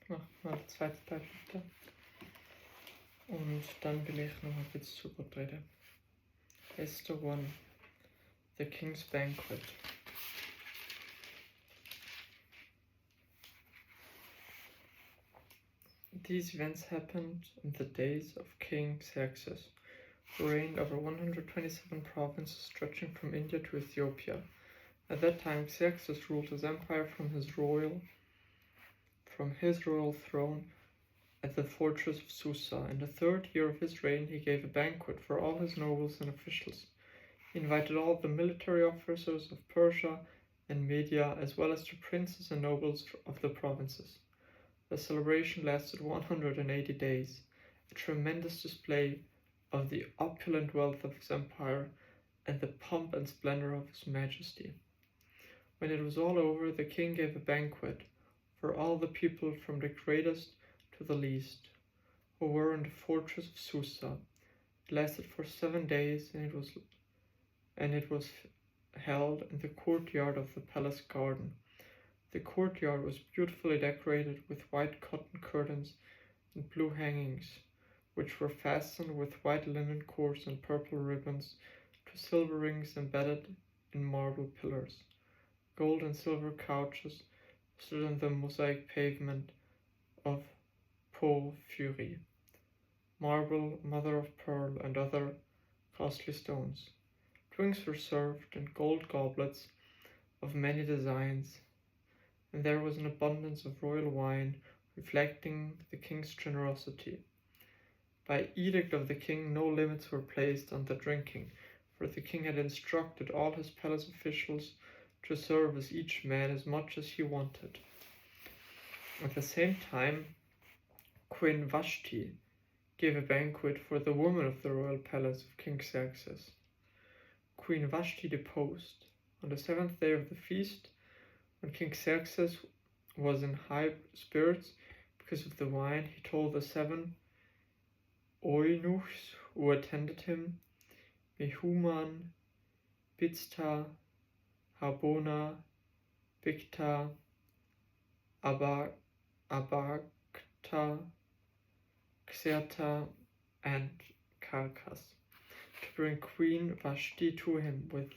Machen wir den zweiten Teil bitte. Und dann will ich noch ein bisschen zu Gott reden. Esther 1, The King's Banquet. These events happened in the days of King Xerxes, who reigned over 127 provinces stretching from India to Ethiopia. At that time, Xerxes ruled his empire from his royal throne at the fortress of Susa. In the 3rd year of his reign, he gave a banquet for all his nobles and officials. He invited all the military officers of Persia and Media, as well as the princes and nobles of the provinces. The celebration lasted 180 days, a tremendous display of the opulent wealth of his empire and the pomp and splendor of his majesty. When it was all over, the king gave a banquet for all the people from the greatest to the least, who were in the fortress of Susa. It lasted for 7 days, and it was held in the courtyard of the palace garden. The courtyard was beautifully decorated with white cotton curtains and blue hangings, which were fastened with white linen cords and purple ribbons to silver rings embedded in marble pillars. Gold and silver couches stood on the mosaic pavement of porphyry, marble, mother of pearl, and other costly stones. Drinks were served in gold goblets of many designs, and there was an abundance of royal wine, reflecting the king's generosity. By edict of the king, no limits were placed on the drinking, for the king had instructed all his palace officials to serve as each man as much as he wanted. At the same time, Queen Vashti gave a banquet for the women of the royal palace of King Xerxes. Queen Vashti deposed. On the 7th day of the feast, when King Xerxes was in high spirits because of the wine, he told the 7 eunuchs who attended him, Mehuman, Biztha, Harbona, Bigtha, Abagtha, Xerta, and Karkas, to bring Queen Vashti to him with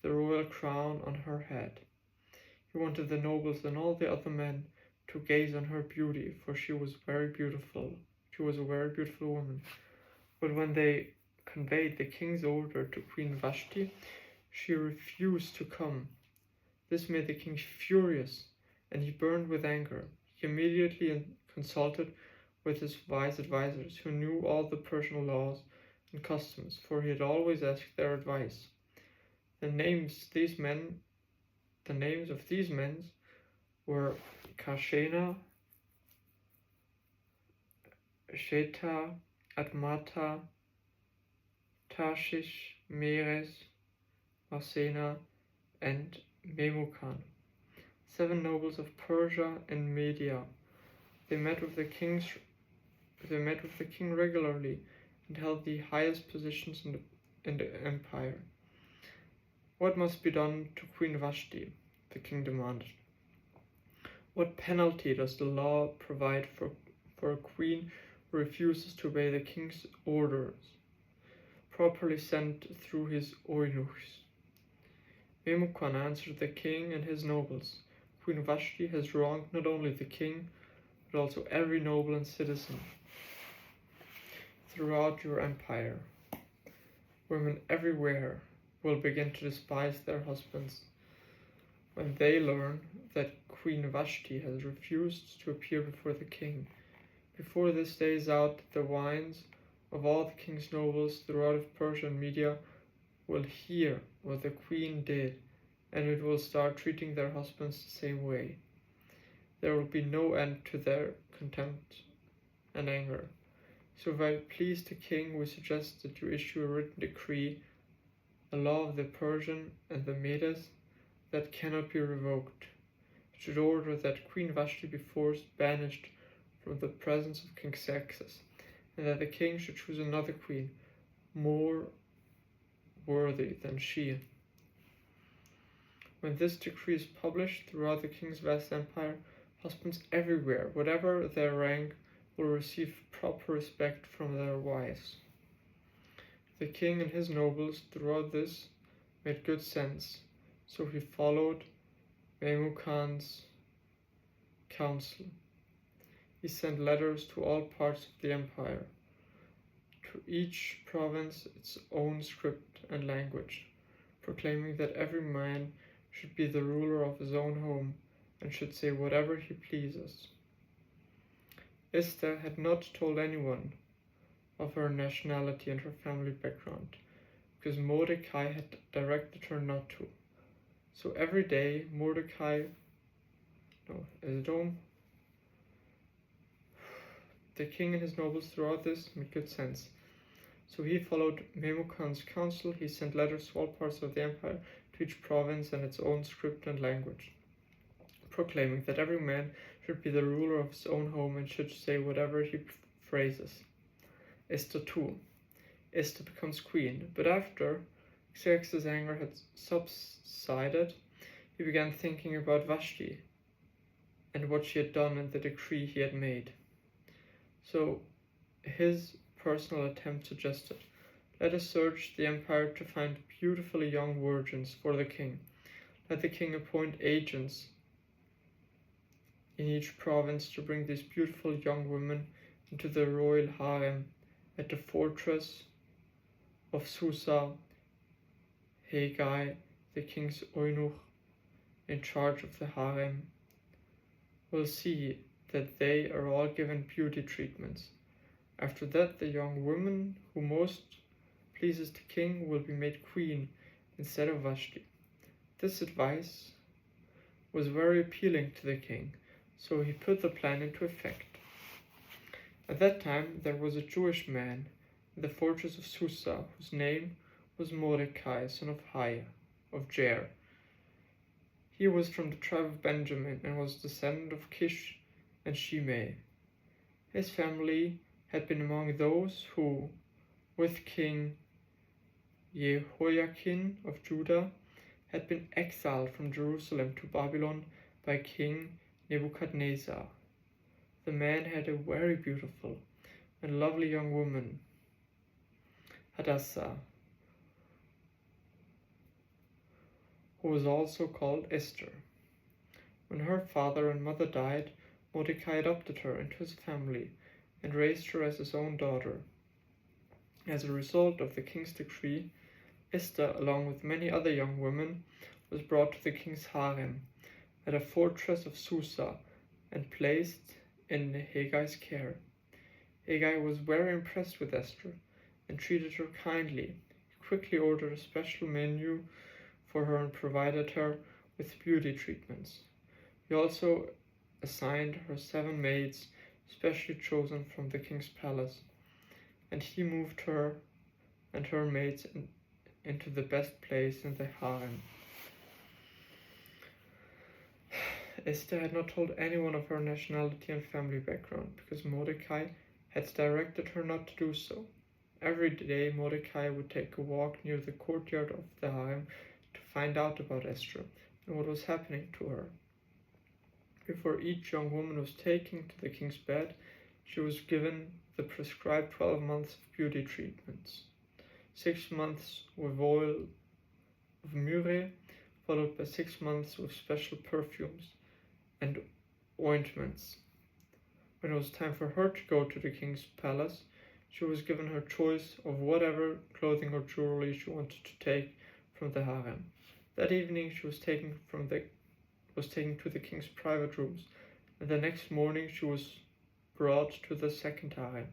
the royal crown on her head. He wanted the nobles and all the other men to gaze on her beauty, for she was very beautiful. She was a very beautiful woman. But when they conveyed the king's order to Queen Vashti, she refused to come. This made the king furious, and he burned with anger. He immediately consulted with his wise advisors, who knew all the Persian laws and customs, for he had always asked their advice. The names of these men were Karshena, Sheta, Admata, Tarshish, Meres, Marsena, and Memucan, 7 nobles of Persia and Media. They met with the king regularly and held the highest positions in the empire. What must be done to Queen Vashti? The king demanded. What penalty does the law provide for a queen who refuses to obey the king's orders, properly sent through his eunuchs? Memucan answered the king and his nobles. Queen Vashti has wronged not only the king, but also every noble and citizen throughout your empire. Women everywhere will begin to despise their husbands when they learn that Queen Vashti has refused to appear before the king. Before this day is out, the wives of all the king's nobles throughout Persia and Media will hear what the queen did, and it will start treating their husbands the same way. There will be no end to their contempt and anger. So if I please the king, we suggest that you issue a written decree, a law of the Persian and the Medes that cannot be revoked. It should order that Queen Vashti be forced banished from the presence of King Xerxes, and that the king should choose another queen more worthy than she. When this decree is published throughout the king's vast empire, Husbands everywhere, whatever their rank, will receive proper respect from their wives. The king and his nobles throughout this made good sense, so he followed Memucan's counsel. He sent letters to all parts of the empire, to each province its own script and language, proclaiming that every man should be the ruler of his own home and should say whatever he pleases. Esther had not told anyone of her nationality and her family background, because Mordecai had directed her not to. So every day the king and his nobles throughout this made good sense. So he followed Memucan's counsel. He sent letters to all parts of the empire, to each province and its own script and language, proclaiming that every man should be the ruler of his own home and should say whatever he phrases. Esther 2. Esther becomes queen, but after Xerxes' anger had subsided, he began thinking about Vashti and what she had done and the decree he had made. So his personal attempt suggested, let us search the empire to find beautifully young virgins for the king. Let the king appoint agents in each province to bring these beautiful young women into the royal harem at the fortress of Susa. Hegai, the king's eunuch in charge of the harem, will see that they are all given beauty treatments. After that, the young woman who most pleases the king will be made queen instead of Vashti. This advice was very appealing to the king, so he put the plan into effect. At that time, there was a Jewish man in the fortress of Susa, whose name was Mordecai, son of Jair, of Jair. He was from the tribe of Benjamin and was descendant of Kish and Shimei. His family had been among those who, with King Jehoiakim of Judah, had been exiled from Jerusalem to Babylon by King Nebuchadnezzar. The man had a very beautiful and lovely young woman, Hadassah, who was also called Esther. When her father and mother died, Mordecai adopted her into his family and raised her as his own daughter. As a result of the king's decree, Esther, along with many other young women, was brought to the king's harem at a fortress of Susa and placed in Hegai's care. Hegai was very impressed with Esther and treated her kindly. He quickly ordered a special menu for her and provided her with beauty treatments. He also assigned her 7 maids specially chosen from the king's palace, and he moved her and her maids into the best place in the harem. Esther had not told anyone of her nationality and family background, because Mordecai had directed her not to do so. Every day Mordecai would take a walk near the courtyard of the harem to find out about Esther and what was happening to her. Before each young woman was taken to the king's bed, she was given the prescribed 12 months of beauty treatments. 6 months with oil of myrrh, followed by 6 months with special perfumes and ointments. When it was time for her to go to the king's palace, she was given her choice of whatever clothing or jewelry she wanted to take from the harem. That evening she was taken to the king's private rooms, and the next morning she was brought to the second harem,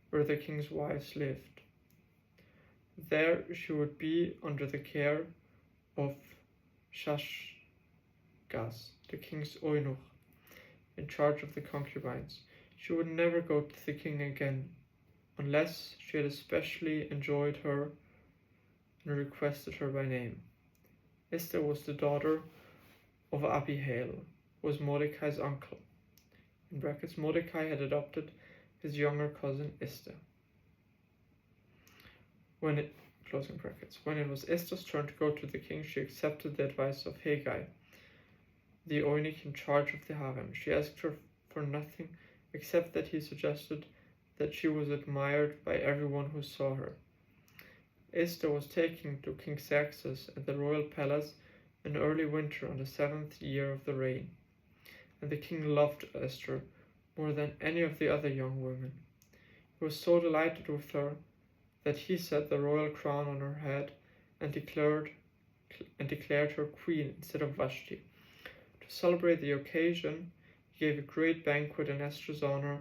where the king's wives lived. There she would be under the care of Shashgaz, the king's eunuch, in charge of the concubines. She would never go to the king again, unless she had especially enjoyed her and requested her by name. Esther was the daughter of Abihail, who was Mordecai's uncle. In brackets, Mordecai had adopted his younger cousin Esther. Closing brackets. When it was Esther's turn to go to the king, she accepted the advice of Hegai. the eunuch in charge of the harem. She asked her for nothing except that he suggested that she was admired by everyone who saw her. Esther was taken to King Xerxes at the royal palace in early winter on the 7th year of the reign, and the king loved Esther more than any of the other young women. He was so delighted with her that he set the royal crown on her head and declared her queen instead of Vashti. To celebrate the occasion, he gave a great banquet in Esther's honor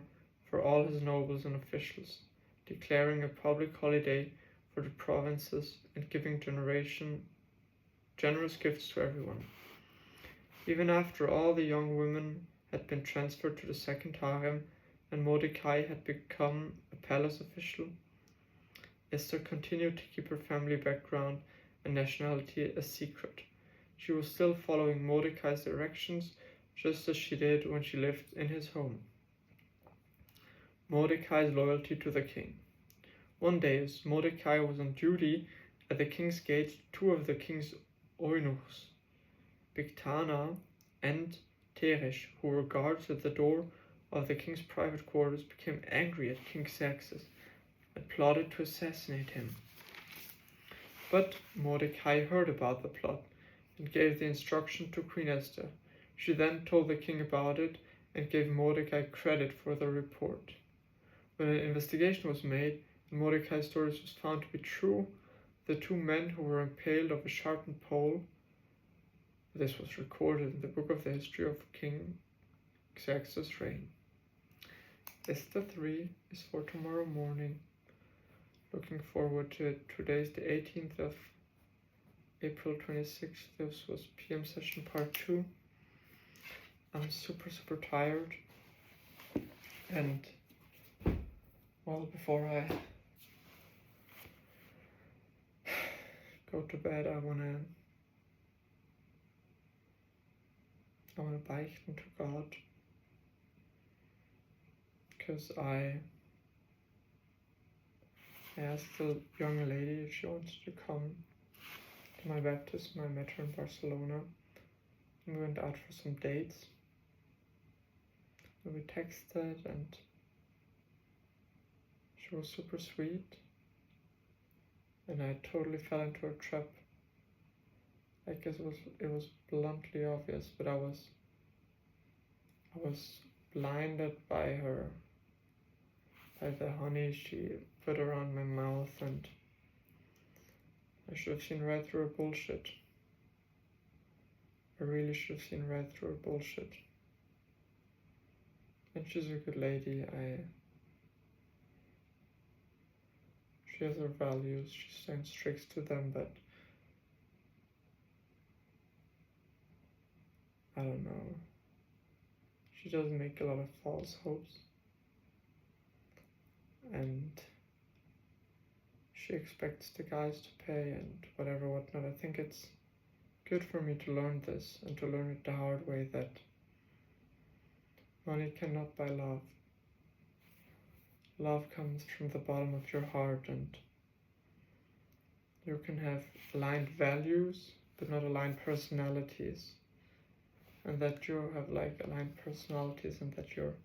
for all his nobles and officials, declaring a public holiday for the provinces and giving generous gifts to everyone. Even after all the young women had been transferred to the second harem and Mordecai had become a palace official, Esther continued to keep her family background and nationality a secret. She was still following Mordecai's directions just as she did when she lived in his home. Mordecai's loyalty to the king. One day, as Mordecai was on duty at the king's gate, two of the king's eunuchs, Bigthana and Teresh, who were guards at the door of the king's private quarters, became angry at King Xerxes and plotted to assassinate him. But Mordecai heard about the plot and gave the instruction to Queen Esther. She then told the king about it and gave Mordecai credit for the report. When an investigation was made and Mordecai's story was found to be true, the two men who were impaled of a sharpened pole, this was recorded in the book of the history of King Xerxes' reign. Esther 3 is for tomorrow morning. Looking forward to it. Today's the 18th of April 26th. This was PM session part 2. I'm super tired, and well, before I go to bed, I wanna beichten to God, because I asked the young lady if she wants to come to my baptism. I met her in Barcelona and we went out for some dates. And we texted and she was super sweet, and I totally fell into a trap. I guess it was bluntly obvious, but I was blinded by the honey she put around my mouth, and I should have seen right through her bullshit. I really should have seen right through her bullshit. And she's a good lady. She has her values, she stands strict to them, but I don't know. She does make a lot of false hopes. And she expects the guys to pay and whatnot. I think it's good for me to learn this and to learn it the hard way, that money cannot buy love. Love comes from the bottom of your heart, and you can have aligned values but not aligned personalities, and that you have like aligned personalities and that you're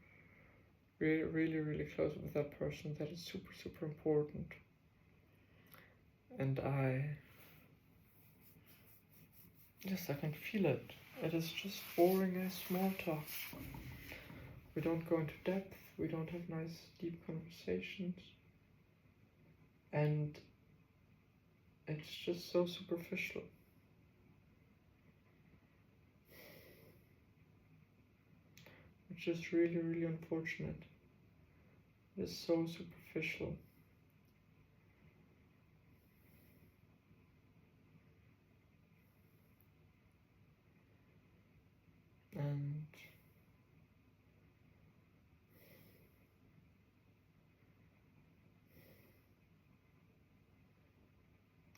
really close with that person. That is super important. And I can feel it. It is just boring as small talk. We don't go into depth, we don't have nice deep conversations, and it's just so superficial. Which is really unfortunate. It is so superficial. And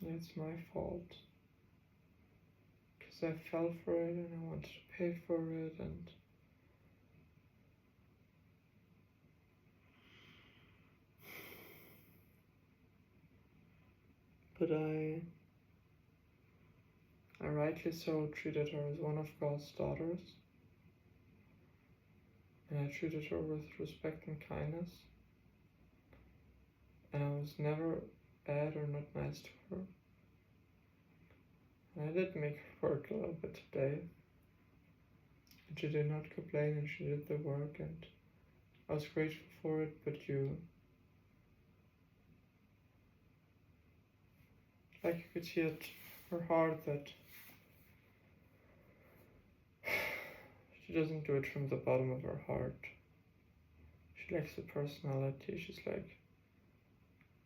it's my fault, because I fell for it and I wanted to pay for it, and but I I rightly so treated her as one of God's daughters, and I treated her with respect and kindness, and I was never bad or not nice to her. And I did make her work a little bit today, and she did not complain, and she did the work, and I was grateful for it, but like you could see at her heart that she doesn't do it from the bottom of her heart. She lacks the personality. She's like,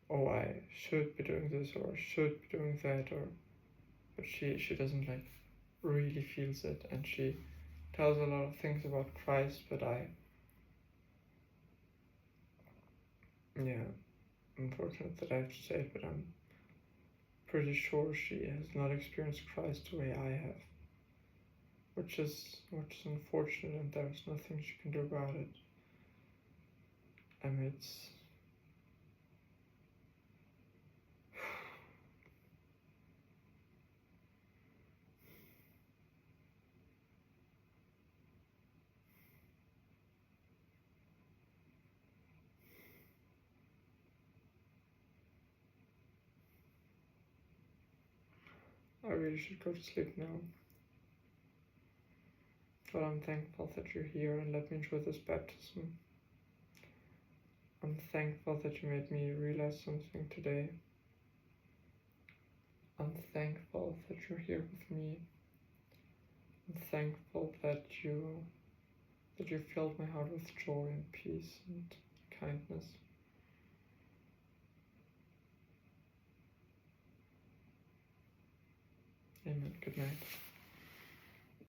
oh, I should be doing this, or I should be doing that, but she doesn't like really feels it, and she tells a lot of things about Christ, but unfortunate that I have to say it, but I'm pretty sure she has not experienced Christ the way I have, which is unfortunate, and there's nothing she can do about it. It's I really should go to sleep now, but I'm thankful that you're here and let me enjoy this baptism. I'm thankful that you made me realize something today. I'm thankful that you're here with me. I'm thankful that you filled my heart with joy and peace and kindness. Amen. Good night.